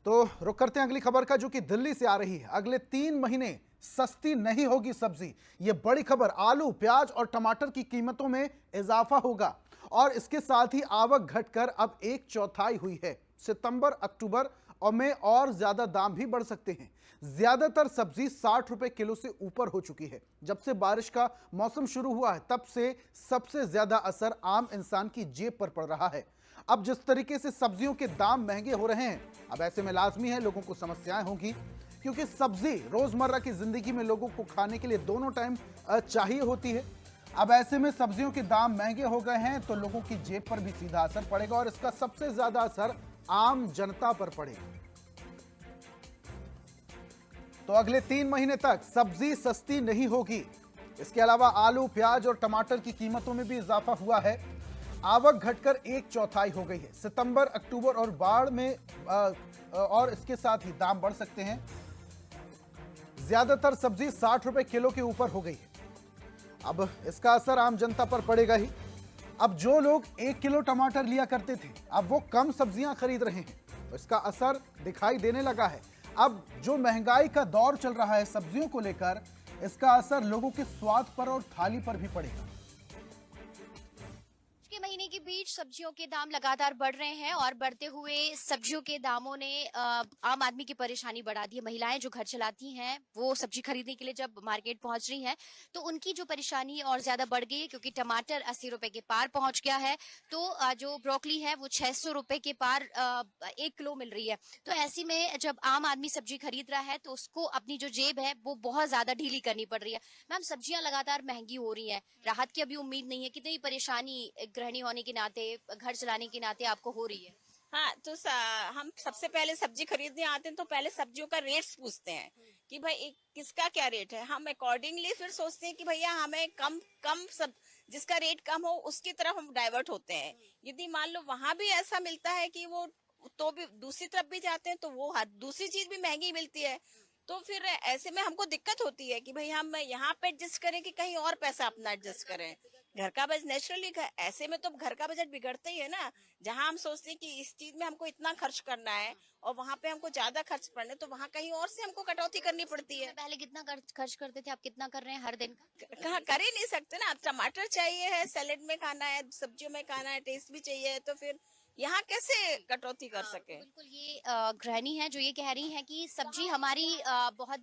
तो रुक करते हैं अगली खबर का, जो कि दिल्ली से आ रही है। अगले 3 महीने सस्ती नहीं होगी सब्जी। ये बड़ी खबर। आलू, प्याज और टमाटर की कीमतों में इजाफा होगा और इसके साथ ही आवक घटकर अब 1/4 हुई है। सितंबर, अक्टूबर और में और ज्यादा दाम भी बढ़ सकते हैं। ज्यादातर सब्जी 60 रुपए किलो से ऊपर हो चुकी है। जब से बारिश का मौसम शुरू हुआ है, तब से सबसे ज्यादा असर आम इंसान की जेब पर पड़ रहा है। अब जिस तरीके से सब्जियों के दाम महंगे हो रहे हैं, अब ऐसे में लाजमी है लोगों को समस्याएं होंगी, क्योंकि सब्जी रोजमर्रा की जिंदगी में लोगों को खाने के लिए दोनों टाइम चाहिए होती है। अब ऐसे में सब्जियों के दाम महंगे हो गए हैं तो लोगों की जेब पर भी सीधा असर पड़ेगा और इसका सबसे ज्यादा असर आम जनता पर पड़ेगा। तो अगले 3 महीने तक सब्जी सस्ती नहीं होगी। इसके अलावा आलू, प्याज और टमाटर की कीमतों में भी इजाफा हुआ है। आवक घटकर 1/4 हो गई है। सितंबर, अक्टूबर और बाढ़ में और इसके साथ ही दाम बढ़ सकते हैं। ज्यादातर सब्जी 60 रुपए किलो के ऊपर हो गई है। अब इसका असर आम जनता पर पड़ेगा ही। अब जो लोग 1 किलो टमाटर लिया करते थे, अब वो कम सब्जियां खरीद रहे हैं, तो इसका असर दिखाई देने लगा है। अब जो महंगाई का दौर चल रहा है सब्जियों को लेकर, इसका असर लोगों के स्वाद पर और थाली पर भी पड़ेगा। के महीने के बीच सब्जियों के दाम लगातार बढ़ रहे हैं और बढ़ते हुए सब्जियों के दामों ने आम आदमी की परेशानी बढ़ा दी है। महिलाएं जो घर चलाती हैं वो सब्जी खरीदने के लिए जब मार्केट पहुंच रही हैं तो उनकी जो परेशानी और ज्यादा बढ़ गई है, क्योंकि टमाटर 80 रुपए के पार पहुंच गया है। तो जो ब्रोकली है वो 600 रुपए के पार 1 किलो मिल रही है। तो ऐसी में जब आम आदमी सब्जी खरीद रहा है तो उसको अपनी जो जेब है वो बहुत ज्यादा ढीली करनी पड़ रही है। मैम, सब्जियां लगातार महंगी हो रही हैं, राहत की अभी उम्मीद नहीं है। कितनी परेशानी गृहिणी होने के नाते, घर चलाने के नाते आपको हो रही है? हाँ, तो हम सबसे पहले सब्जी खरीदने आते हैं तो पहले सब्जियों का रेट्स पूछते हैं कि भाई किसका क्या रेट है। हम अकॉर्डिंगली फिर सोचते हैं कि भैया हमें कम कम सब जिसका रेट कम हो उसकी तरफ हम डाइवर्ट होते हैं। यदि मान लो वहां भी ऐसा मिलता है कि वो तो भी दूसरी तरफ भी जाते हैं तो वो हर दूसरी चीज भी महंगी मिलती है। तो फिर ऐसे में हमको दिक्कत होती है कि भाई हम यहाँ पे एडजस्ट करें कि कहीं और पैसा अपना एडजस्ट करें। घर का बजट नेचुरली ऐसे में तो घर का बजट बिगड़ता ही है ना। जहां हम सोचते हैं कि इस चीज में हमको इतना खर्च करना है और वहां पे हमको ज्यादा खर्च पड़ना है तो वहां कहीं और से हमको कटौती करनी पड़ती है। पहले कितना खर्च करते थे, आप कितना कर रहे हैं हर दिन का? कहाँ कर ही नहीं सकते ना। अब टमाटर चाहिए है, सैलेड में खाना है, सब्जियों में खाना है, टेस्ट भी चाहिए, तो फिर यहाँ कैसे कटौती कर सके। बिल्कुल, ये गृहिणी है जो ये कह रही है कि सब्जी हमारी बहुत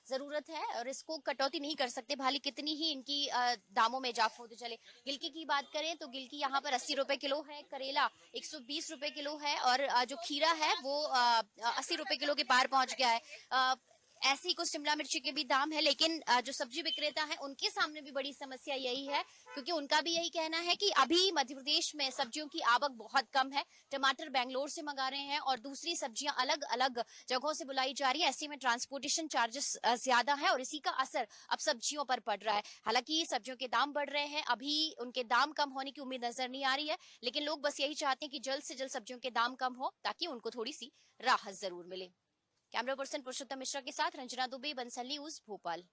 जरूरत है और इसको कटौती नहीं कर सकते, भले कितनी ही इनकी दामों में इजाफा होते चले। गिलकी की बात करें तो गिलकी यहाँ पर 80 रुपए किलो है, करेला 120 रुपए किलो है और जो खीरा है वो 80 रुपए किलो के पार पहुंच गया है। ऐसी कुछ शिमला मिर्ची के भी दाम है, लेकिन जो सब्जी विक्रेता है उनके सामने भी बड़ी समस्या यही है, क्योंकि उनका भी यही कहना है कि अभी मध्य प्रदेश में सब्जियों की आवक बहुत कम है। टमाटर बेंगलोर से मंगा रहे हैं और दूसरी सब्जियां अलग अलग जगहों से बुलाई जा रही है। ऐसे में ट्रांसपोर्टेशन चार्जेस ज्यादा है और इसी का असर अब सब्जियों पर पड़ रहा है। हालांकि सब्जियों के दाम बढ़ रहे हैं, अभी उनके दाम कम होने की उम्मीद नजर नहीं आ रही है, लेकिन लोग बस यही चाहते हैं कि जल्द से जल्द सब्जियों के दाम कम हो ताकि उनको थोड़ी सी राहत जरूर मिले। कैमरा पर्सन पुरुषोत्तम मिश्रा के साथ रंजना दुबे, बंसल न्यूज, भोपाल।